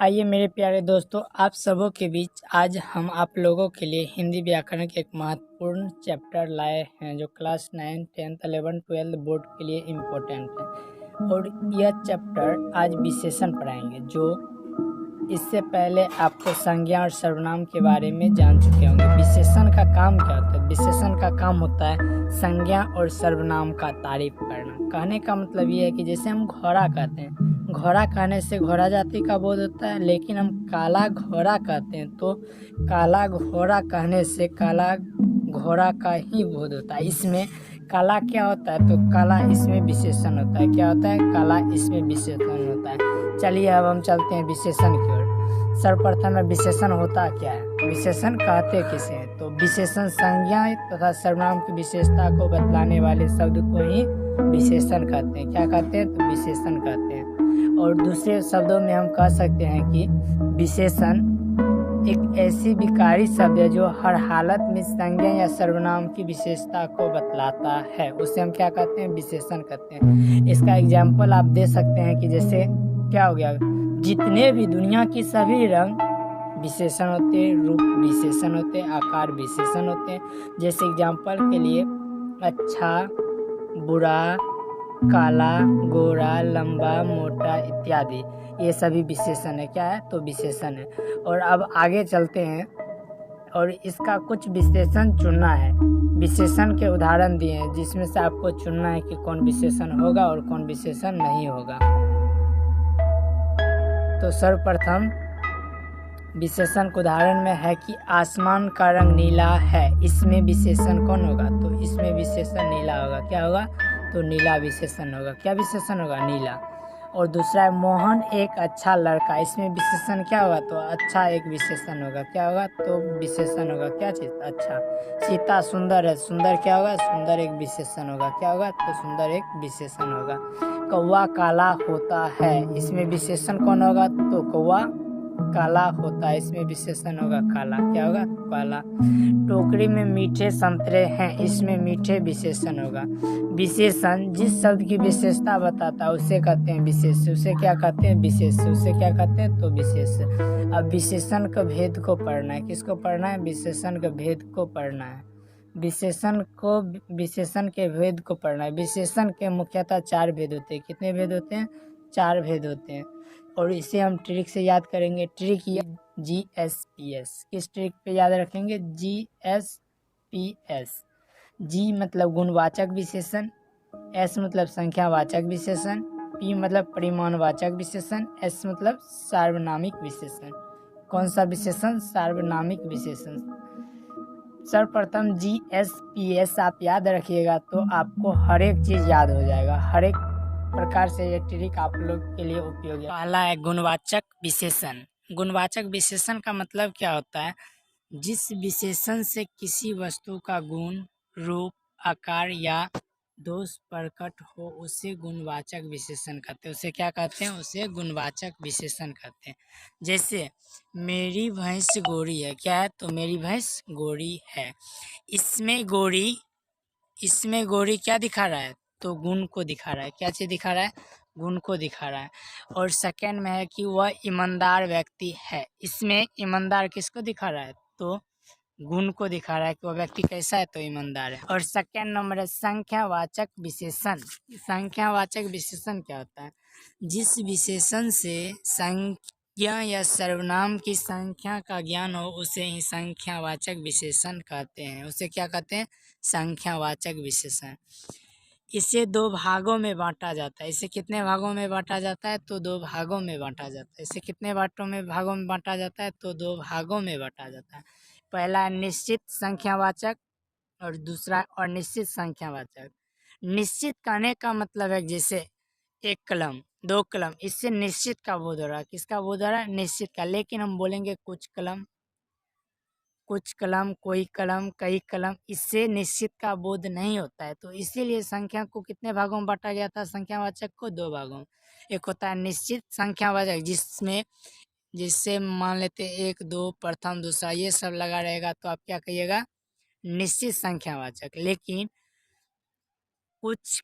आइए मेरे प्यारे दोस्तों, आप सबों के बीच आज हम आप लोगों के लिए हिंदी व्याकरण के एक महत्वपूर्ण चैप्टर लाए हैं जो class 9, 10th, 11th, 12th board के लिए इम्पोर्टेंट है। और यह चैप्टर आज विशेषण पढ़ाएंगे, जो इससे पहले आपको संज्ञा और सर्वनाम के बारे में जान चुके होंगे। विशेषण का काम क्या होता है? विशेषण का काम होता है संज्ञा और सर्वनाम का तारीफ करना। कहने का मतलब ये है कि जैसे हम घोड़ा कहते हैं, घोड़ा कहने से घोड़ा जाति का बोध होता है, लेकिन हम काला घोड़ा कहते हैं तो काला घोड़ा कहने से काला घोड़ा का ही बोध होता है। इसमें काला क्या होता है? तो काला इसमें विशेषण होता है। क्या होता है? काला इसमें विशेषण होता है। चलिए अब हम चलते हैं विशेषण की ओर। सर्वप्रथम में विशेषण होता क्या है? विशेषण कहते किसे हैं? तो विशेषण संज्ञा तथा सर्वनाम की विशेषता को बतलाने वाले शब्द को ही विशेषण कहते हैं। क्या कहते हैं? तो विशेषण कहते हैं। और दूसरे शब्दों में हम कह सकते हैं कि विशेषण एक ऐसी विकारी शब्द है जो हर हालत में संज्ञा या सर्वनाम की विशेषता को बतलाता है। उसे हम क्या कहते हैं? विशेषण कहते हैं। इसका एग्जाम्पल आप दे सकते हैं कि जैसे क्या हो गया, जितने भी दुनिया की सभी रंग विशेषण होते हैं, रूप विशेषण होते हैं, आकार विशेषण होते हैं। जैसे एग्जाम्पल के लिए अच्छा, बुरा, काला, गोरा, लंबा, मोटा इत्यादि, ये सभी विशेषण है। क्या है? तो विशेषण है। और अब आगे चलते हैं और इसका कुछ विशेषण चुनना है। विशेषण के उदाहरण दिए हैं जिसमें से आपको चुनना है कि कौन विशेषण होगा और कौन विशेषण नहीं होगा। तो सर्वप्रथम विशेषण के उदाहरण में है कि आसमान का रंग नीला है। इसमें विशेषण कौन होगा? तो इसमें विशेषण नीला होगा। क्या होगा? तो नीला विशेषण होगा। क्या विशेषण होगा? नीला। और दूसरा है मोहन एक अच्छा लड़का। इसमें विशेषण क्या होगा? तो अच्छा एक विशेषण होगा। क्या होगा? तो विशेषण होगा। क्या चीज? अच्छा। सीता सुंदर है। सुंदर क्या होगा? सुंदर एक विशेषण होगा। क्या होगा? तो सुंदर एक विशेषण होगा। कौवा काला होता है। इसमें विशेषण कौन होगा? तो कौवा काला होता है। इसमें विशेषण होगा काला। क्या होगा? काला। टोकरी में मीठे संतरे हैं। इसमें मीठे विशेषण होगा। विशेषण जिस शब्द की विशेषता बताता है उसे कहते हैं विशेष। उसे क्या कहते हैं? विशेष। उसे क्या कहते हैं? तो विशेष। अब विशेषण का भेद को पढ़ना है। किसको पढ़ना है? विशेषण का भेद को पढ़ना है। विशेषण के भेद को पढ़ना है। विशेषण के मुख्यतः 4 भेद होते हैं। कितने भेद होते हैं? 4 भेद होते हैं। और इसे हम ट्रिक से याद करेंगे। ट्रिक या GSPS। किस ट्रिक पे याद रखेंगे? GSPS। जी मतलब गुणवाचक विशेषण, S मतलब संख्यावाचक विशेषण, P मतलब परिमाणवाचक विशेषण, S मतलब सार्वनामिक विशेषण। कौन सा विशेषण? सार्वनामिक विशेषण। सर्वप्रथम GSPS आप याद रखिएगा तो आपको हर एक चीज याद हो जाएगा। हर एक प्रकार से ये ट्रिक आप लोग के लिए उपयोगी है। पहला है गुणवाचक विशेषण। गुणवाचक विशेषण का मतलब क्या होता है? जिस विशेषण से किसी वस्तु का गुण, रूप, आकार या दोष प्रकट हो उसे गुणवाचक विशेषण कहते हैं। उसे क्या कहते हैं? उसे गुणवाचक विशेषण कहते हैं। जैसे मेरी भैंस गोरी है। क्या है? तो मेरी भैंस गोरी है। इसमें गोरी क्या दिखा रहा है? तो गुण को दिखा रहा है। क्या चीज दिखा रहा है? गुण को दिखा रहा है। और सेकंड में है कि वह ईमानदार व्यक्ति है। इसमें ईमानदार किसको दिखा रहा है? तो गुण को दिखा रहा है कि वह व्यक्ति कैसा है? तो ईमानदार है। और सेकंड नंबर है संख्यावाचक विशेषण। संख्यावाचक विशेषण क्या होता है? जिस विशेषण से संज्ञा या सर्वनाम की संख्या का ज्ञान हो उसे ही संख्यावाचक विशेषण कहते हैं। उसे क्या कहते हैं? संख्यावाचक विशेषण। इसे 2 भागों में बांटा जाता है। इसे कितने भागों में बांटा जाता है? तो 2 भागों में बांटा जाता है। इसे कितने भागों में बांटा जाता है? तो 2 भागों में बांटा जाता है। पहला है निश्चित संख्यावाचक और दूसरा अनिश्चित संख्यावाचक। निश्चित कहने का मतलब है जैसे 1 कलम, 2 कलम, इससे निश्चित का बोध हो रहा है। किसका बोध हो रहा है? निश्चित का। लेकिन हम बोलेंगे कुछ कलम, कोई कलम, कई कलम, इससे निश्चित का बोध नहीं होता है। तो इसीलिए संख्या को कितने भागों में बांटा गया था? संख्यावाचक को 2 भागों में। एक होता है निश्चित संख्यावाचक जिससे मान लेते 1, 2, प्रथम, दूसरा ये सब लगा रहेगा तो आप क्या कहिएगा? निश्चित संख्यावाचक। लेकिन कुछ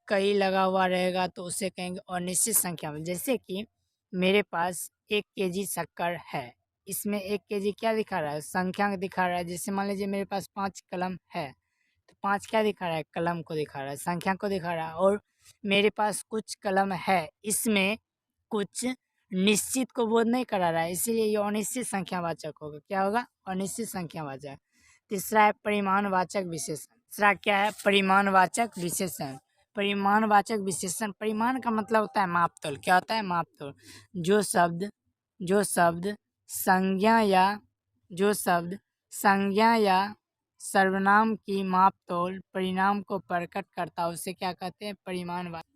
कई लगा हुआ रहेगा तो उसे कहेंगे अनिश्चित संख्या में। जैसे कि मेरे पास 1 केजी शक्कर है। इसमें 1 केजी क्या दिखा रहा है? संख्या दिखा रहा है। जैसे मान लीजिए मेरे पास 5 कलम है, तो 5 क्या दिखा रहा है? कलम को दिखा रहा है, संख्या को दिखा रहा है। और मेरे पास कुछ कलम है, इसमें कुछ निश्चित को बोध नहीं करा रहा है, इसीलिए ये अनिश्चित संख्यावाचक होगा। क्या होगा? अनिश्चित संख्यावाचक। तीसरा है परिमाणवाचक विशेषण। तीसरा क्या है? परिमाणवाचक विशेषण। परिमाणवाचक विशेषण, परिमाण का मतलब होता है मापतोल। क्या होता है? मापतोल। जो शब्द संज्ञा या जो शब्द संज्ञा या सर्वनाम की मापतोल परिणाम को प्रकट करता है उसे क्या कहते हैं?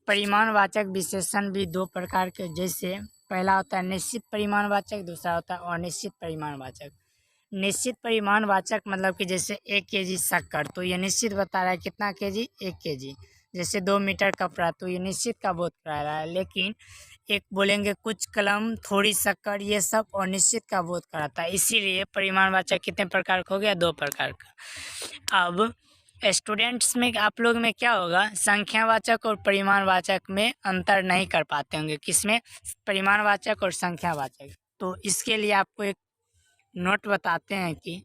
परिमाणवाचक विशेषण भी दो प्रकार के, जैसे पहला होता है निश्चित परिमाणवाचक, दूसरा होता है अनिश्चित परिमाणवाचक। निश्चित परिमाणवाचक मतलब कि जैसे 1 केजी शक्कर, तो ये निश्चित बता रहा है कितना केजी? 1 केजी। जैसे 2 मीटर कपड़ा, तो ये निश्चित का बोध करा रहा है। लेकिन एक बोलेंगे कुछ कलम, थोड़ी शक्कर, ये सब अनिश्चित का बोध कराता है। इसीलिए परिमाणवाचक कितने प्रकार का हो गया? 2 प्रकार का। अब स्टूडेंट्स में आप लोग में क्या होगा? संख्यावाचक और परिमाणवाचक में अंतर नहीं कर पाते होंगे। किसमें? परिमाणवाचक और संख्यावाचक। तो इसके लिए आपको एक नोट बताते हैं कि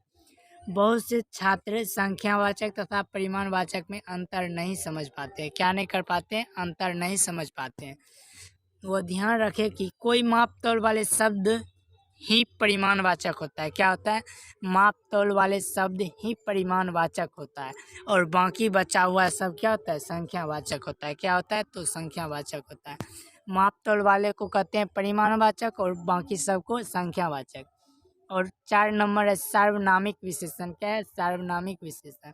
बहुत से छात्र संख्यावाचक तथा परिमाणवाचक में अंतर नहीं समझ पाते हैं। क्या नहीं कर पाते हैं? अंतर नहीं समझ पाते हैं। वो ध्यान रखें कि कोई मापतोल वाले शब्द ही परिमाणवाचक होता है। क्या होता है? मापतोल वाले शब्द ही परिमाणवाचक होता है, और बाकी बचा हुआ सब क्या होता है? संख्यावाचक होता है। क्या होता है? तो संख्यावाचक होता है। मापतोल वाले को कहते हैं परिमाणवाचक और बाकी सबको संख्यावाचक। और 4 नंबर है सार्वनामिक विशेषण। क्या है? सार्वनामिक विशेषण।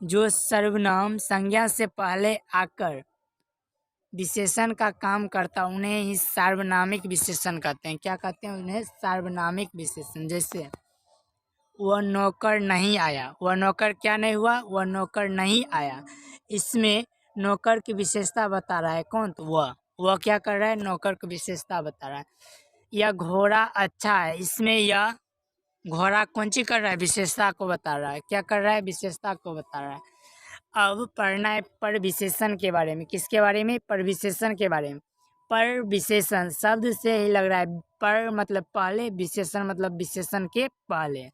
जो सर्वनाम संज्ञा से पहले आकर विशेषण का काम करता उन्हें ही सार्वनामिक विशेषण कहते हैं। क्या कहते हैं? उन्हें सार्वनामिक विशेषण। जैसे वह नौकर नहीं आया, वह नौकर क्या नहीं हुआ? वह नौकर नहीं आया। इसमें नौकर की विशेषता बता रहा है कौन? तो वह क्या कर रहा है? नौकर की विशेषता बता रहा है। यह घोड़ा अच्छा है, इसमें यह घोड़ा कौन सी कर रहा है? विशेषता को बता रहा है। क्या कर रहा है? विशेषता को बता रहा है। अब पढ़ना है पर विशेषण के बारे में। किसके बारे में? पर विशेषण के बारे में। पर विशेषण शब्द से ही लग रहा है। पर मतलब पहले, विशेषण मतलब विशेषण के पहले।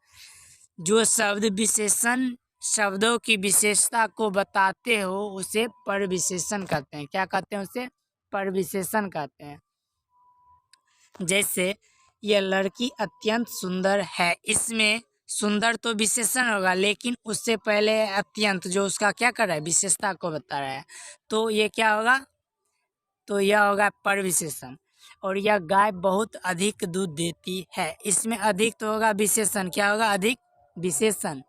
जो शब्द विशेषण शब्दों की विशेषता को बताते हो उसे पर विशेषण कहते हैं। क्या कहते हैं? उसे पर विशेषण कहते हैं। जैसे यह लड़की अत्यंत सुंदर है, इसमें सुंदर तो विशेषण होगा, लेकिन उससे पहले अत्यंत जो उसका क्या कर रहा है? विशेषता को बता रहा है। तो ये क्या होगा? तो यह होगा पर विशेषण। और यह गाय बहुत अधिक दूध देती है, इसमें अधिक तो होगा विशेषण। क्या होगा? अधिक विशेषण।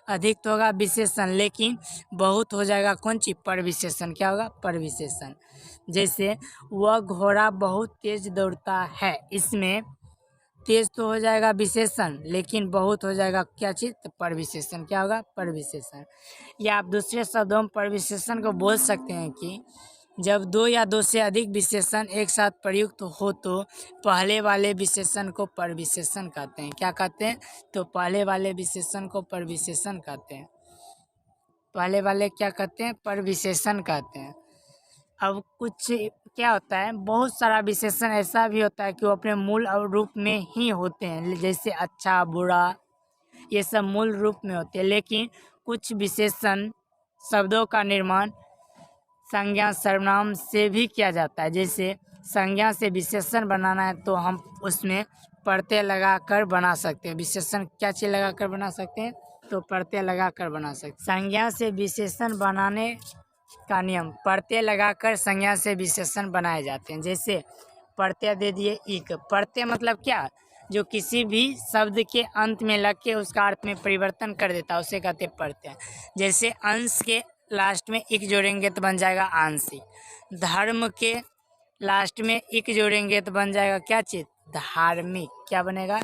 अधिक तो होगा विशेषण, लेकिन बहुत हो जाएगा कौन चीज? पर विशेषण। क्या होगा? पर विशेषण। जैसे वह घोड़ा बहुत तेज दौड़ता है, इसमें तेज तो हो जाएगा विशेषण, लेकिन बहुत हो जाएगा क्या चीज? तो पर विशेषण। क्या होगा? पर विशेषण। या आप दूसरे शब्दों में पर विशेषण को बोल सकते हैं कि जब 2 या 2 से अधिक विशेषण एक साथ प्रयुक्त हो तो पहले वाले विशेषण को पर विशेषण कहते हैं। क्या कहते हैं? तो पहले वाले विशेषण को पर विशेषण कहते हैं। पहले वाले क्या कहते हैं? पर विशेषण कहते हैं। अब कुछ क्या होता है, बहुत सारा विशेषण ऐसा भी होता है कि वो अपने मूल रूप में ही होते हैं, जैसे अच्छा बुरा, ये सब मूल रूप में होते हैं। लेकिन कुछ विशेषण शब्दों का निर्माण संज्ञा सर्वनाम से भी किया जाता है। जैसे संज्ञा से विशेषण बनाना है तो हम उसमें प्रत्यय लगाकर बना सकते हैं। विशेषण क्या चीज़ लगाकर बना सकते हैं? तो प्रत्यय लगाकर बना सकते हैं। संज्ञा से विशेषण बनाने का नियम, प्रत्यय लगाकर संज्ञा से विशेषण बनाए जाते हैं। जैसे प्रत्यय दे दिए इक, प्रत्यय मतलब क्या? जो किसी भी शब्द के अंत में लग के उसका अर्थ में परिवर्तन कर देता है उसे कहते हैं प्रत्यय। जैसे अंश के लास्ट में इक जोड़ेंगे तो बन जाएगा आंशिक। धर्म के लास्ट में इक जोड़ेंगे तो बन जाएगा क्या चीज? धार्मिक। क्या बनेगा?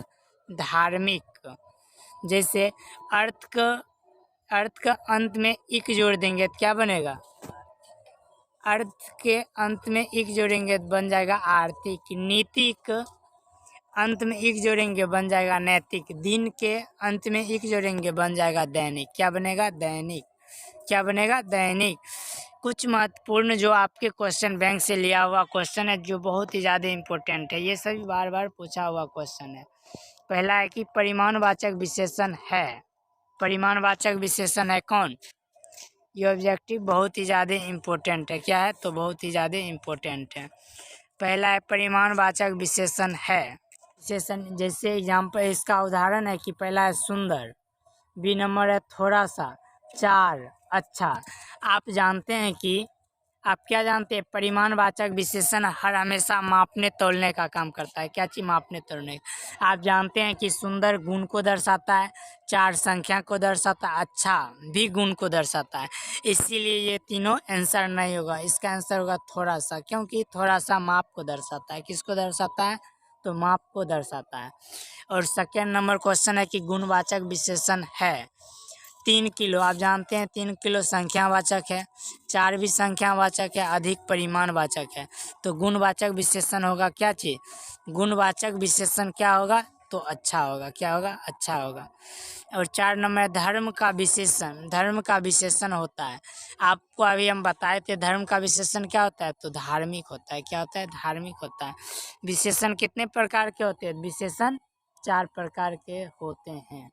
धार्मिक। जैसे अर्थ का अंत में इक जोड़ देंगे तो क्या बनेगा? अर्थ के अंत में इक जोड़ेंगे तो बन जाएगा आर्थिक। नीतिक अंत में इक जोड़ेंगे बन जाएगा नैतिक। दिन के अंत में इक जोड़ेंगे बन जाएगा दैनिक। क्या बनेगा? दैनिक। क्या बनेगा? दैनिक। कुछ महत्वपूर्ण जो आपके क्वेश्चन बैंक से लिया हुआ क्वेश्चन है जो बहुत ही ज़्यादा इम्पोर्टेंट है, ये सभी बार बार पूछा हुआ क्वेश्चन है। पहला है कि परिमाणवाचक विशेषण है, परिमाणवाचक विशेषण है कौन? ये ऑब्जेक्टिव बहुत ही ज़्यादा इम्पोर्टेंट है। क्या है? तो बहुत ही ज़्यादा इम्पोर्टेंट है। पहला है परिमाणवाचक विशेषण है। विशेषण जैसे एग्जाम्पल इसका उदाहरण है कि पहला है सुंदर, बी नंबर है थोड़ा सा, चार, अच्छा। आप जानते हैं कि आप क्या जानते हैं? परिमाणवाचक विशेषण हर हमेशा मापने तोलने का काम करता है। क्या चीज़? मापने तोलने। आप जानते हैं कि सुंदर गुण को दर्शाता है, चार संख्या को दर्शाता है, अच्छा भी गुण को दर्शाता है। इसीलिए ये तीनों आंसर नहीं होगा, इसका आंसर होगा थोड़ा सा, क्योंकि थोड़ा सा माप को दर्शाता है। किसको दर्शाता है? तो माप को दर्शाता है। और सेकेंड नंबर क्वेश्चन है कि गुणवाचक विशेषण है। 3 किलो, आप जानते हैं 3 किलो संख्यावाचक है, चार भी संख्यावाचक है, अधिक परिमाणवाचक है। तो गुणवाचक विशेषण होगा क्या चीज? गुणवाचक विशेषण क्या होगा? तो अच्छा होगा। क्या होगा? अच्छा होगा। और 4 नंबर धर्म का विशेषण, धर्म का विशेषण होता है। आपको अभी हम बताए थे धर्म का विशेषण क्या होता है? तो धार्मिक होता है। क्या होता है? धार्मिक होता है। विशेषण कितने प्रकार के होते हैं? विशेषण 4 प्रकार के होते हैं।